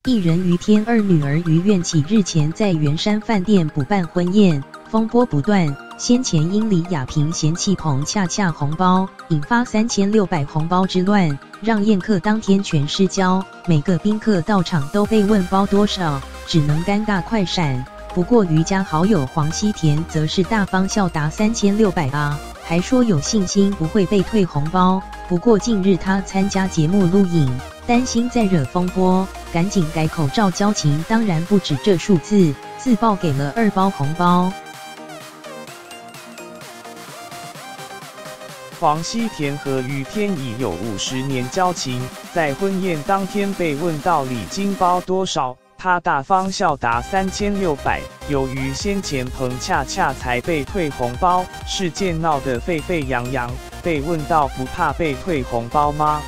艺人于天二女儿于愿起日前在圆山饭店补办婚宴，风波不断。先前因李亚平嫌弃彭恰恰红包，引发3600红包之乱，让宴客当天全失焦，每个宾客到场都被问包多少，只能尴尬快闪。不过瑜伽好友黄西田则是大方笑答3600啊，还说有信心不会被退红包。不过近日他参加节目录影，担心再惹风波，赶紧改口罩交情当然不止这数字，自曝给了2包红包。黄西田和于天已有50年交情，在婚宴当天被问到礼金包多少，他大方笑答3600。由于先前彭恰恰才被退红包，事件闹得沸沸扬扬，被问到不怕被退红包吗？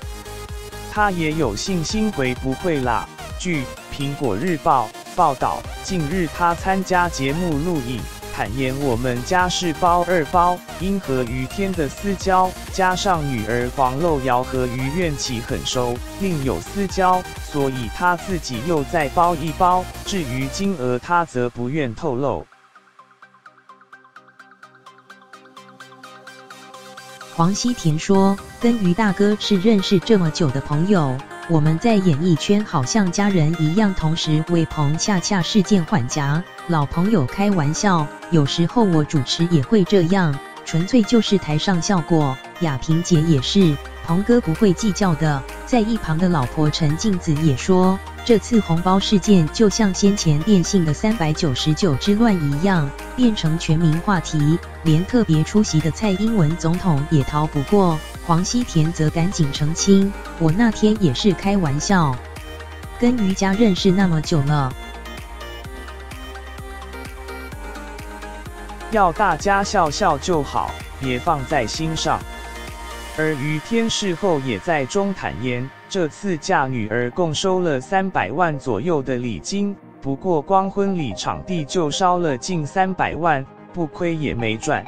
他也有信心回不会啦。据苹果日报报道，近日他参加节目录影，坦言我们家是包2包，因和于天的私交，加上女儿黄漏瑶和于愿起很熟，另有私交，所以他自己又再包1包，至于金额他则不愿透露。黄西田说，跟于大哥是认识这么久的朋友，我们在演艺圈好像家人一样，同时为彭恰恰事件缓颊，老朋友开玩笑，有时候我主持也会这样，纯粹就是台上效果。亚萍姐也是，彭哥不会计较的。在一旁的老婆陈静子也说，这次红包事件就像先前电信的399之乱一样，变成全民话题，连特别出席的蔡英文总统也逃不过。黄西田则赶紧澄清，我那天也是开玩笑，跟瑜伽认识那么久了，要大家笑笑就好，别放在心上。而于天事后也在中坦言，这次嫁女儿共收了300万左右的礼金，不过光婚礼场地就烧了近300万，不亏也没赚。